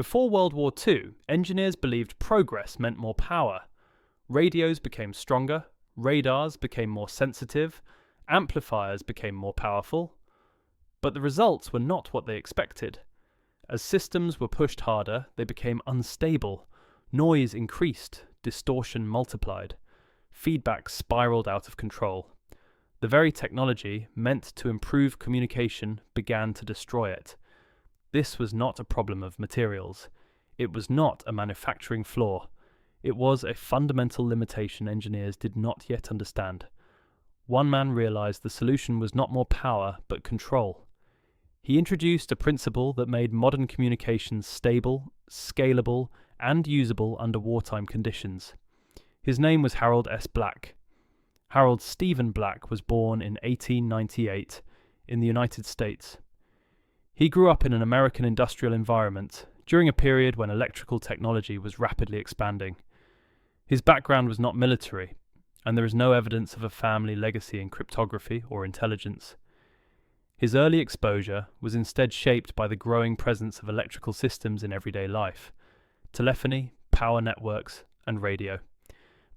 Before World War II, engineers believed progress meant more power. Radios became stronger, radars became more sensitive, amplifiers became more powerful. But the results were not what they expected. As systems were pushed harder, they became unstable. Noise increased, distortion multiplied. Feedback spiraled out of control. The very technology meant to improve communication began to destroy it. This was not a problem of materials. It was not a manufacturing flaw. It was a fundamental limitation engineers did not yet understand. One man realized the solution was not more power, but control. He introduced a principle that made modern communications stable, scalable, and usable under wartime conditions. His name was Harold S. Black. Harold Stephen Black was born in 1898 in the United States. He grew up in an American industrial environment during a period when electrical technology was rapidly expanding. His background was not military, and there is no evidence of a family legacy in cryptography or intelligence. His early exposure was instead shaped by the growing presence of electrical systems in everyday life: telephony, power networks, and radio.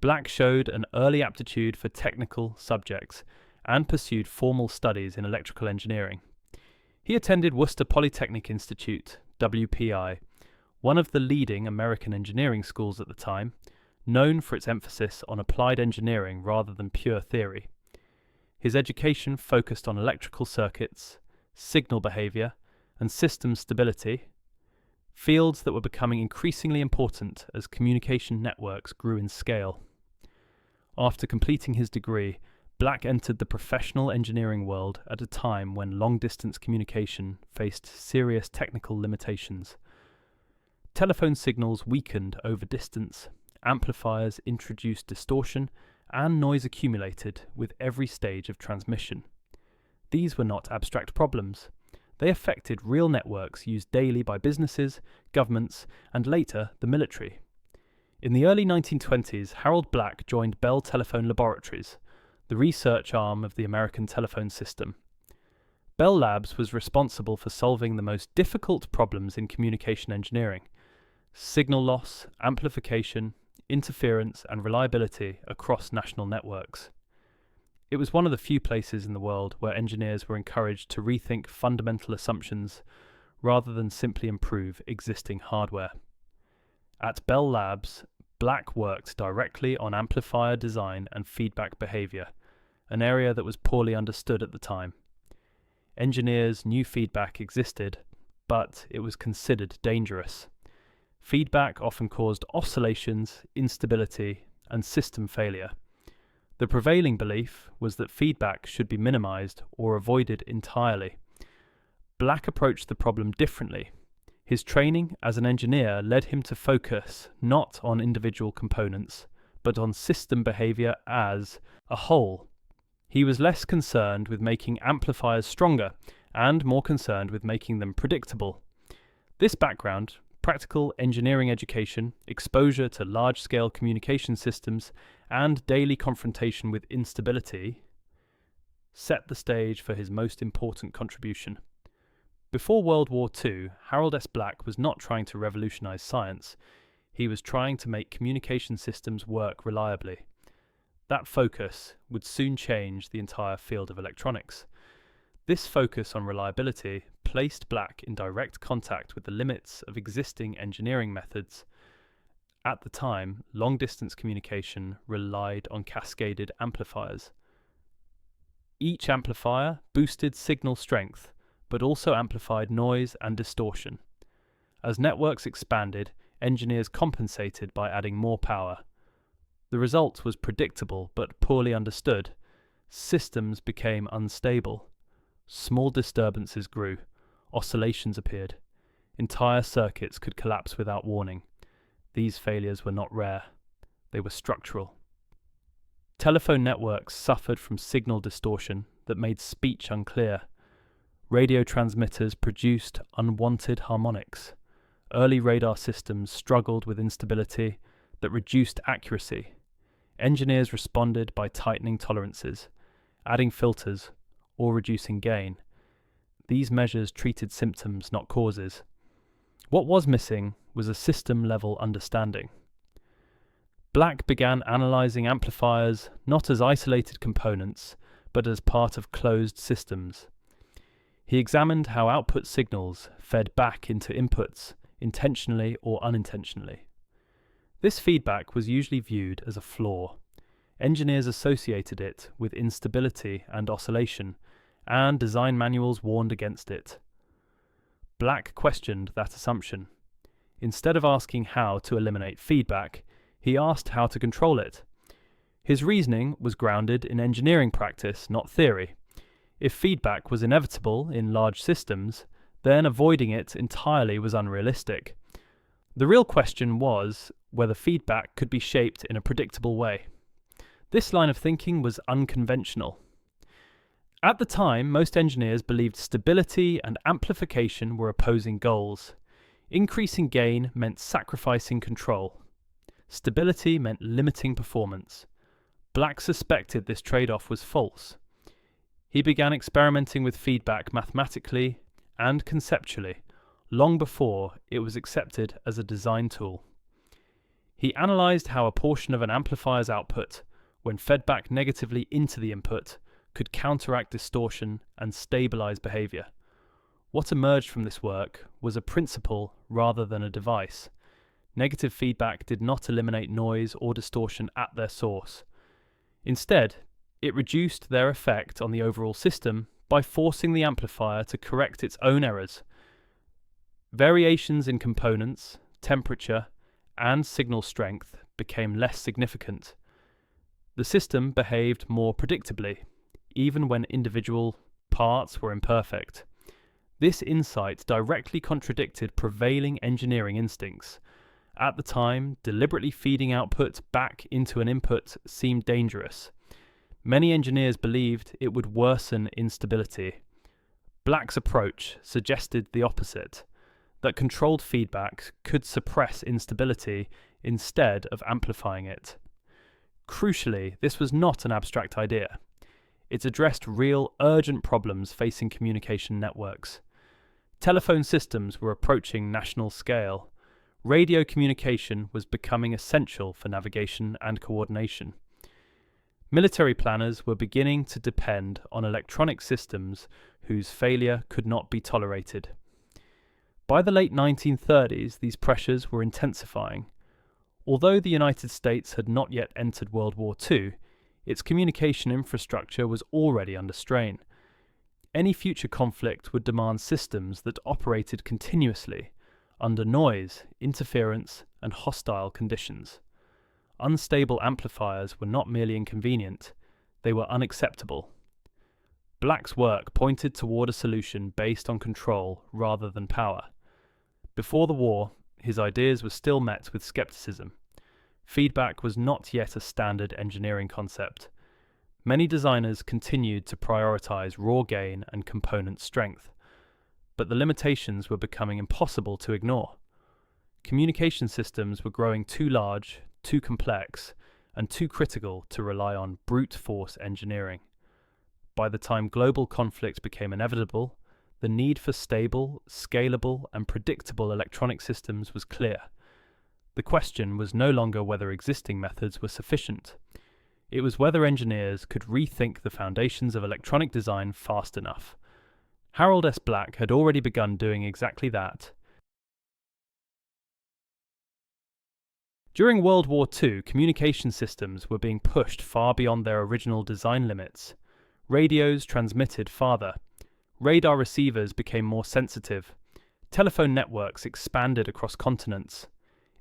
Black showed an early aptitude for technical subjects and pursued formal studies in electrical engineering. He attended Worcester Polytechnic Institute, WPI, one of the leading American engineering schools at the time, known for its emphasis on applied engineering rather than pure theory. His education focused on electrical circuits, signal behavior, and system stability, fields that were becoming increasingly important as communication networks grew in scale. After completing his degree, Black entered the professional engineering world at a time when long-distance communication faced serious technical limitations. Telephone signals weakened over distance, amplifiers introduced distortion, and noise accumulated with every stage of transmission. These were not abstract problems. They affected real networks used daily by businesses, governments, and later the military. In the early 1920s, Harold Black joined Bell Telephone Laboratories, the research arm of the American telephone system. Bell Labs was responsible for solving the most difficult problems in communication engineering: signal loss, amplification, interference, and reliability across national networks. It was one of the few places in the world where engineers were encouraged to rethink fundamental assumptions rather than simply improve existing hardware. At Bell Labs, Black worked directly on amplifier design and feedback behavior, an area that was poorly understood at the time. Engineers knew feedback existed, but it was considered dangerous. Feedback often caused oscillations, instability, and system failure. The prevailing belief was that feedback should be minimized or avoided entirely. Black approached the problem differently. His training as an engineer led him to focus not on individual components, but on system behavior as a whole. He was less concerned with making amplifiers stronger and more concerned with making them predictable. This background, practical engineering education, exposure to large-scale communication systems, and daily confrontation with instability, set the stage for his most important contribution. Before World War II, Harold S. Black was not trying to revolutionize science. He was trying to make communication systems work reliably. That focus would soon change the entire field of electronics. This focus on reliability placed Black in direct contact with the limits of existing engineering methods. At the time, long-distance communication relied on cascaded amplifiers. Each amplifier boosted signal strength, but also amplified noise and distortion. As networks expanded, engineers compensated by adding more power. The result was predictable but poorly understood. Systems became unstable. Small disturbances grew. Oscillations appeared. Entire circuits could collapse without warning. These failures were not rare. They were structural. Telephone networks suffered from signal distortion that made speech unclear. Radio transmitters produced unwanted harmonics. Early radar systems struggled with instability that reduced accuracy. Engineers responded by tightening tolerances, adding filters, or reducing gain. These measures treated symptoms, not causes. What was missing was a system-level understanding. Black began analysing amplifiers not as isolated components, but as part of closed systems. He examined how output signals fed back into inputs, intentionally or unintentionally. This feedback was usually viewed as a flaw. Engineers associated it with instability and oscillation, and design manuals warned against it. Black questioned that assumption. Instead of asking how to eliminate feedback, he asked how to control it. His reasoning was grounded in engineering practice, not theory. If feedback was inevitable in large systems, then avoiding it entirely was unrealistic. The real question was whether feedback could be shaped in a predictable way. This line of thinking was unconventional. At the time, most engineers believed stability and amplification were opposing goals. Increasing gain meant sacrificing control. Stability meant limiting performance. Black suspected this trade-off was false. He began experimenting with feedback mathematically and conceptually, long before it was accepted as a design tool. He analysed how a portion of an amplifier's output, when fed back negatively into the input, could counteract distortion and stabilise behaviour. What emerged from this work was a principle rather than a device. Negative feedback did not eliminate noise or distortion at their source. Instead, it reduced their effect on the overall system by forcing the amplifier to correct its own errors. Variations in components, temperature, and signal strength became less significant. The system behaved more predictably, even when individual parts were imperfect. This insight directly contradicted prevailing engineering instincts. At the time, deliberately feeding output back into an input seemed dangerous. Many engineers believed it would worsen instability. Black's approach suggested the opposite, that controlled feedback could suppress instability instead of amplifying it. Crucially, this was not an abstract idea. It addressed real, urgent problems facing communication networks. Telephone systems were approaching national scale. Radio communication was becoming essential for navigation and coordination. Military planners were beginning to depend on electronic systems whose failure could not be tolerated. By the late 1930s, these pressures were intensifying. Although the United States had not yet entered World War II, its communication infrastructure was already under strain. Any future conflict would demand systems that operated continuously, under noise, interference, and hostile conditions. Unstable amplifiers were not merely inconvenient, they were unacceptable. Black's work pointed toward a solution based on control rather than power. Before the war, his ideas were still met with skepticism. Feedback was not yet a standard engineering concept. Many designers continued to prioritize raw gain and component strength, but the limitations were becoming impossible to ignore. Communication systems were growing too large, too complex, and too critical to rely on brute force engineering. By the time global conflict became inevitable, the need for stable, scalable, and predictable electronic systems was clear. The question was no longer whether existing methods were sufficient. It was whether engineers could rethink the foundations of electronic design fast enough. Harold S. Black had already begun doing exactly that. During World War II, communication systems were being pushed far beyond their original design limits. Radios transmitted farther. Radar receivers became more sensitive. Telephone networks expanded across continents.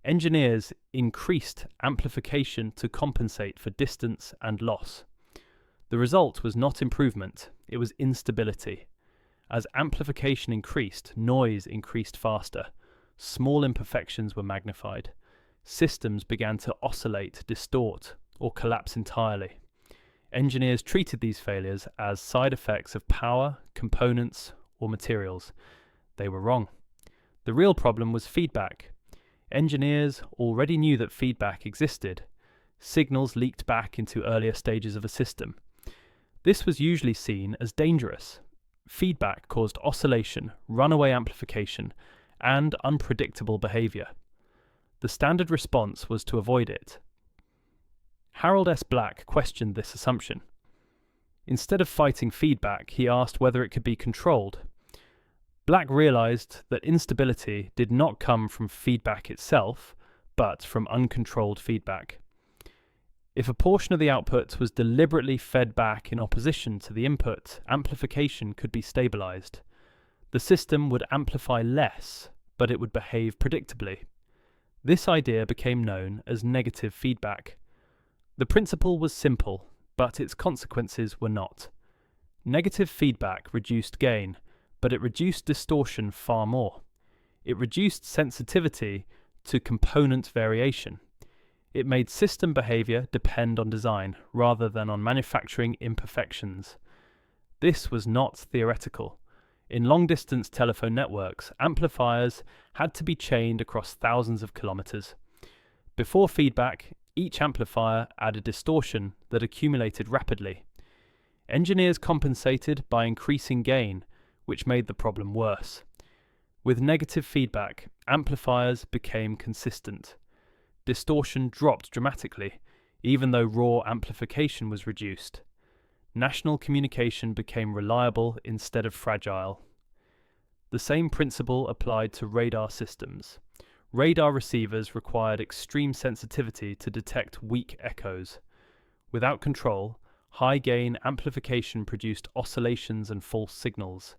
Engineers increased amplification to compensate for distance and loss. The result was not improvement, it was instability. As amplification increased, noise increased faster. Small imperfections were magnified. Systems began to oscillate, distort, or collapse entirely. Engineers treated these failures as side effects of power, components, or materials. They were wrong. The real problem was feedback. Engineers already knew that feedback existed. Signals leaked back into earlier stages of a system. This was usually seen as dangerous. Feedback caused oscillation, runaway amplification, and unpredictable behavior. The standard response was to avoid it. Harold S. Black questioned this assumption. Instead of fighting feedback, he asked whether it could be controlled. Black realized that instability did not come from feedback itself, but from uncontrolled feedback. If a portion of the output was deliberately fed back in opposition to the input, amplification could be stabilized. The system would amplify less, but it would behave predictably. This idea became known as negative feedback. The principle was simple, but its consequences were not. Negative feedback reduced gain, but it reduced distortion far more. It reduced sensitivity to component variation. It made system behavior depend on design rather than on manufacturing imperfections. This was not theoretical. In long-distance telephone networks, amplifiers had to be chained across thousands of kilometers. Before feedback, each amplifier added distortion that accumulated rapidly. Engineers compensated by increasing gain, which made the problem worse. With negative feedback, amplifiers became consistent. Distortion dropped dramatically, even though raw amplification was reduced. National communication became reliable instead of fragile. The same principle applied to radar systems. Radar receivers required extreme sensitivity to detect weak echoes. Without control, high-gain amplification produced oscillations and false signals.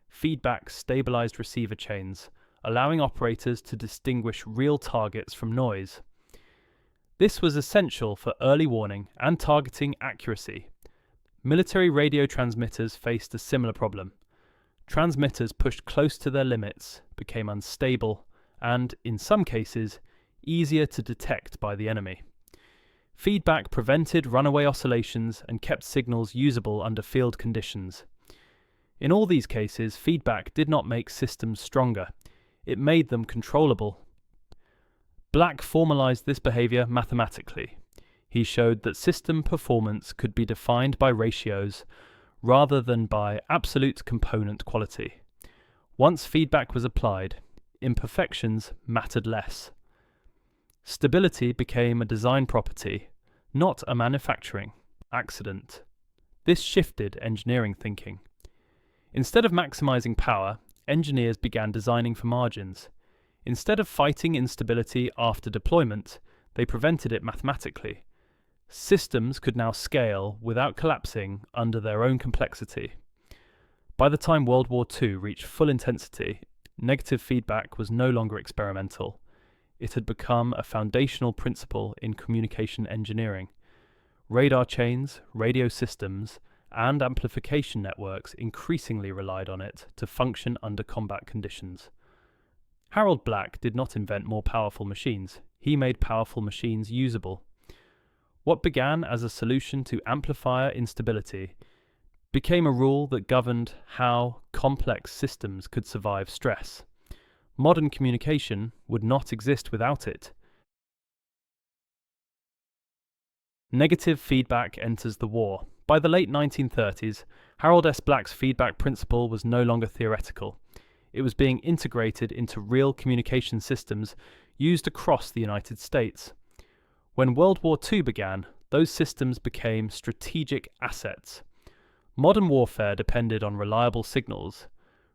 Feedback stabilized receiver chains, allowing operators to distinguish real targets from noise. This was essential for early warning and targeting accuracy. Military radio transmitters faced a similar problem. Transmitters pushed close to their limits, became unstable, and, in some cases, easier to detect by the enemy. Feedback prevented runaway oscillations and kept signals usable under field conditions. In all these cases, feedback did not make systems stronger. It made them controllable. Black formalized this behavior mathematically. He showed that system performance could be defined by ratios rather than by absolute component quality. Once feedback was applied, imperfections mattered less. Stability became a design property, not a manufacturing accident. This shifted engineering thinking. Instead of maximizing power, engineers began designing for margins. Instead of fighting instability after deployment, they prevented it mathematically. Systems could now scale without collapsing under their own complexity. By the time World War II reached full intensity, negative feedback was no longer experimental. It had become a foundational principle in communication engineering. Radar chains, radio systems, and amplification networks increasingly relied on it to function under combat conditions. Harold Black did not invent more powerful machines. He made powerful machines usable. What began as a solution to amplifier instability became a rule that governed how complex systems could survive stress. Modern communication would not exist without it. Negative feedback enters the war. By the late 1930s, Harold S. Black's feedback principle was no longer theoretical. It was being integrated into real communication systems used across the United States. When World War II began, those systems became strategic assets. Modern warfare depended on reliable signals.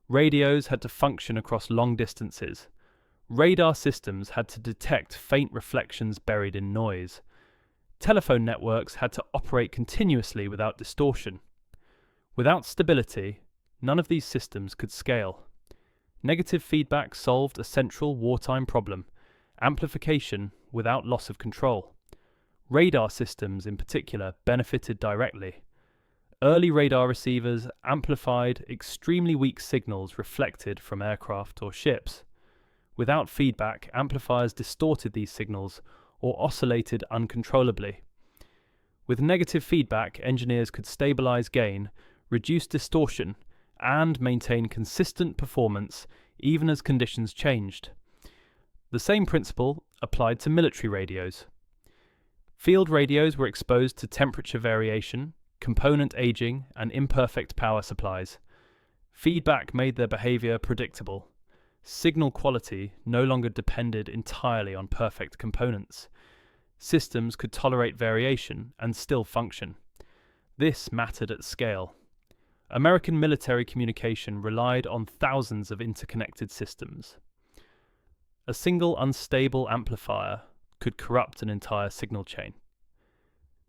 Radios had to function across long distances. Radar systems had to detect faint reflections buried in noise. Telephone networks had to operate continuously without distortion. Without stability, none of these systems could scale. Negative feedback solved a central wartime problem: amplification without loss of control. Radar systems, in particular, benefited directly. Early radar receivers amplified extremely weak signals reflected from aircraft or ships. Without feedback, amplifiers distorted these signals or oscillated uncontrollably. With negative feedback, engineers could stabilize gain, reduce distortion, and maintain consistent performance even as conditions changed. The same principle applied to military radios. Field radios were exposed to temperature variation, component aging, and imperfect power supplies. Feedback made their behavior predictable. Signal quality no longer depended entirely on perfect components. Systems could tolerate variation and still function. This mattered at scale. American military communication relied on thousands of interconnected systems. A single unstable amplifier could corrupt an entire signal chain.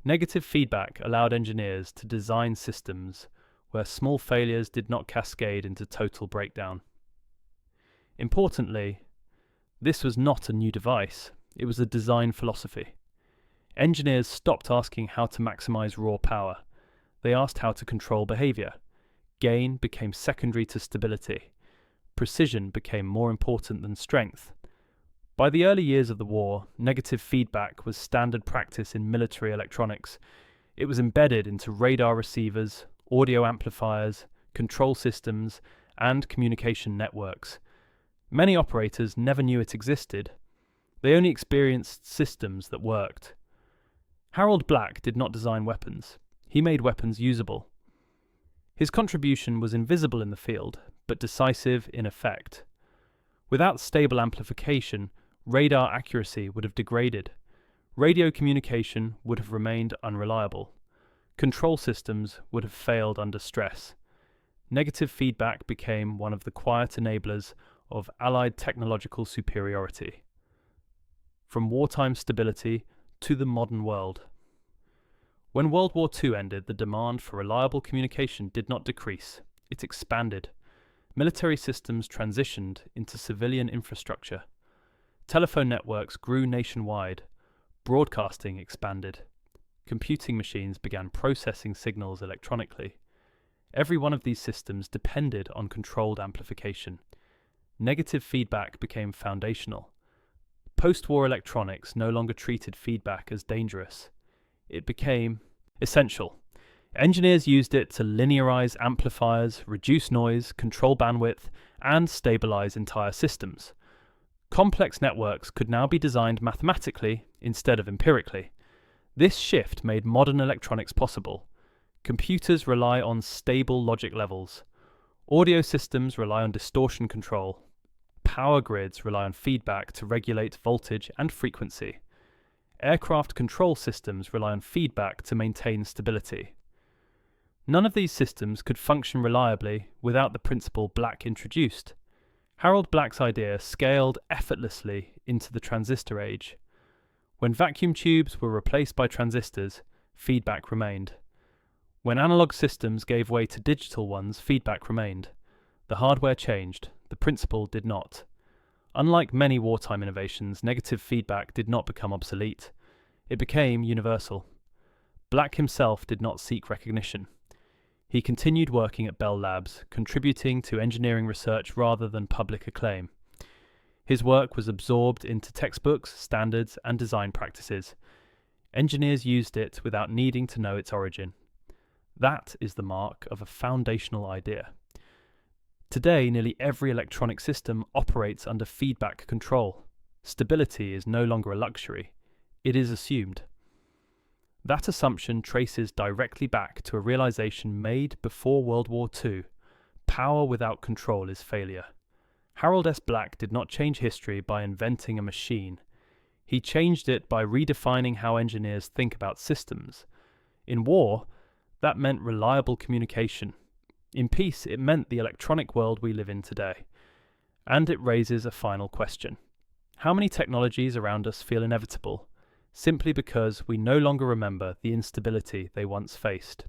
Negative feedback allowed engineers to design systems where small failures did not cascade into total breakdown. Importantly, this was not a new device, it was a design philosophy. Engineers stopped asking how to maximize raw power. They asked how to control behavior. Gain became secondary to stability. Precision became more important than strength. By the early years of the war, negative feedback was standard practice in military electronics. It was embedded into radar receivers, audio amplifiers, control systems, and communication networks. Many operators never knew it existed. They only experienced systems that worked. Harold Black did not design weapons. He made weapons usable. His contribution was invisible in the field, but decisive in effect. Without stable amplification, radar accuracy would have degraded. Radio communication would have remained unreliable. Control systems would have failed under stress. Negative feedback became one of the quiet enablers of Allied technological superiority. From wartime stability to the modern world. When World War II ended, the demand for reliable communication did not decrease, it expanded. Military systems transitioned into civilian infrastructure. Telephone networks grew nationwide. Broadcasting expanded. Computing machines began processing signals electronically. Every one of these systems depended on controlled amplification. Negative feedback became foundational. Post-war electronics no longer treated feedback as dangerous. It became essential. Engineers used it to linearize amplifiers, reduce noise, control bandwidth, and stabilize entire systems. Complex networks could now be designed mathematically instead of empirically. This shift made modern electronics possible. Computers rely on stable logic levels. Audio systems rely on distortion control. Power grids rely on feedback to regulate voltage and frequency. Aircraft control systems rely on feedback to maintain stability. None of these systems could function reliably without the principle Black introduced. Harold Black's idea scaled effortlessly into the transistor age. When vacuum tubes were replaced by transistors, feedback remained. When analog systems gave way to digital ones, feedback remained. The hardware changed, the principle did not. Unlike many wartime innovations, negative feedback did not become obsolete. It became universal. Black himself did not seek recognition. He continued working at Bell Labs, contributing to engineering research rather than public acclaim. His work was absorbed into textbooks, standards, and design practices. Engineers used it without needing to know its origin. That is the mark of a foundational idea. Today, nearly every electronic system operates under feedback control. Stability is no longer a luxury. It is assumed. That assumption traces directly back to a realization made before World War II. Power without control is failure. Harold S. Black did not change history by inventing a machine. He changed it by redefining how engineers think about systems. In war, that meant reliable communication. In peace, it meant the electronic world we live in today. And it raises a final question. How many technologies around us feel inevitable, simply because we no longer remember the instability they once faced?